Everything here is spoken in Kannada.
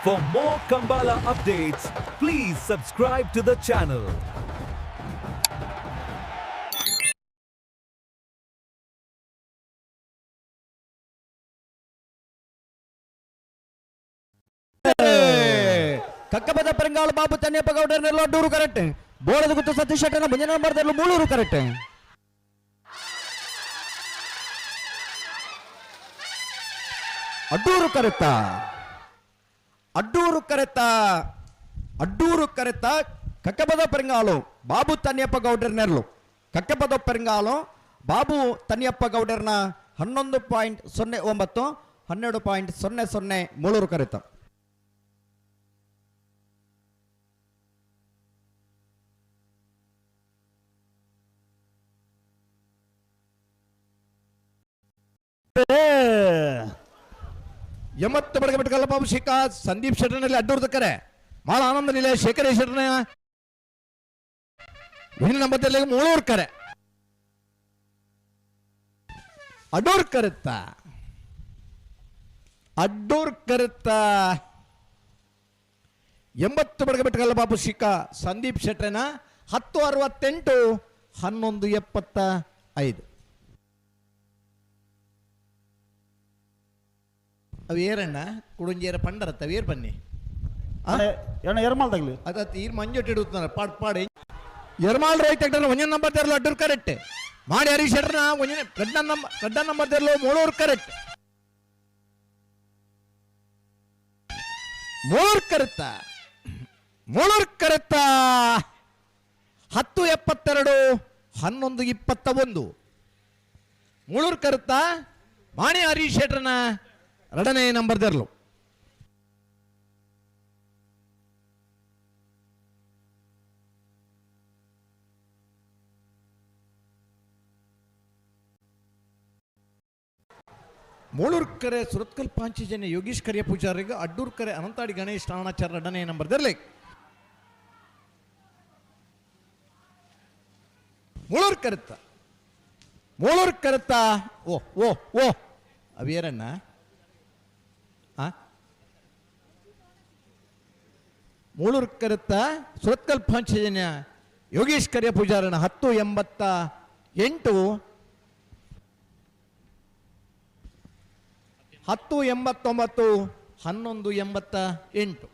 For more Kambala updates, please subscribe to the channel. ಕಕ್ಕಬದ ಪರಂಗಾಳು ಬಾಬು ತನ್ಯಪ್ಪ ಗೌಡರ್ನೆಲ್ಲ ಅಡ್ಡೂರು ಕರೆಕ್ಟ್ ಬೋಳದ ಗುತ್ತು ಸತೀಶ್ ಶೆಟ್ಟನ ಮುಂದಿನ ನಂಬರ್ದಲ್ಲೂ ಮೂಳೂರು ಕರೆಕ್ಟ್ ಅಡ್ಡೂರು ಕರೆಕ್ಟ ಅಡ್ಡೂರು ಕರೆಕ್ಟ ಕಕ್ಕಬದ ಪರಂಗಾಳು ಬಾಬು ತನ್ಯಪ್ಪ ಗೌಡರ್ನೆರ್ಲು ಕಕ್ಕಬದ ಪರಂಗಾಳು ಬಾಬು ತನ್ಯಪ್ಪ ಗೌಡರ್ನ 11.09 12.00 ಮೂಳೂರು ಕರೆಕ್ಟ ಎಮ್ಮತ್ತು ಬಡಗಬಿಟ್ಟು ಬಾಬು ಶಿಖಾ ಸಂದೀಪ್ ಶೆಟ್ಟರ್ನಲ್ಲಿ ಅಡ್ಡೂರ್ದ ಕರೆ ಬಹಳ ಆನಂದ ನಿಲಯ ಶೇಖರ ಶೆಟ್ಟರ್ನ ಇನ್ನು ನಂಬತ್ತಲ್ಲಿ ಮೂಳೂರು ಕರೆ ಅಡ್ಡೂರ್ ಕರೆತ್ತ ಎಂಬತ್ತು ಬಡಗಬಿಟ್ಟು ಬಾಬು ಶಿಖಾ ಸಂದೀಪ್ ಶೆಟ್ಟರ್ನ 1068 1175 ಅವು ಏರಣ್ಣ ಕುಡುಂಜೇರ ಪಂಡರತ್ತ ವೇರ್ ಬನ್ನಿ ಏನ ಎರ್ಮಾಲ್ ತಗಲಿ ಅದತ್ ಈರ್ ಮಂಜೊಟ್ಟು ಇಡುತ್ತಾರ ಪಾಡಿ ಎರ್ಮಾಲ್ ರೈಟ್ ತೆಗ್ದಲ್ಲ ಒಂಜನ ನಂಬರ್ ತೆರಲು ಅಡ್ಡೂರು ಕರೆಕ್ಟ್ ಮಾಡಿ ಹರೀಶ್ ಶೆಟ್ಟರ್ನ ಒಂಜನ ರೆಡ್ಡ ನಂಬರ್ ತೆರಲು ಮೂಳೂರು ಕರೆಕ್ಟ್ ಮೂಳೂರು ಕರೆತ್ತ 1072 1121 ಮೂಳೂರು ಕರೆತ್ತ ಮಾಣಿ ಹರೀಶ್ ಶೆಟ್ಟರ್ನ 2ನೇ ನಂಬರ್ ತೆರಲು ಮೂಳೂರು ಕರೆ ಸುರತ್ಕಲ್ ಪಾಂಚಜನ್ಯ ಯೋಗೀಶ್ ಕರಿಯ ಪೂಜಾರಿಗೆ ಅಡ್ಡೂರು ಕರೆ ಅನಂತಾಡಿ ಗಣೇಶ್ ಠಾಣಾಚಾರ್ಯ 2ನೇ ನಂಬರ್ ತೆರಲಿ ಮೂಳೂರು ಕರೆತ್ತ ಓ ಓ ಓ ಅವೇರಣ್ಣ ಮೂಳೂರು ಕರೆತ್ತ ಸುರತ್ಕಲ್ ಪಾಂಚಜನ್ಯ ಯೋಗೀಶ್ ಕರಿಯ ಪೂಜಾರನ 1088 1089 1188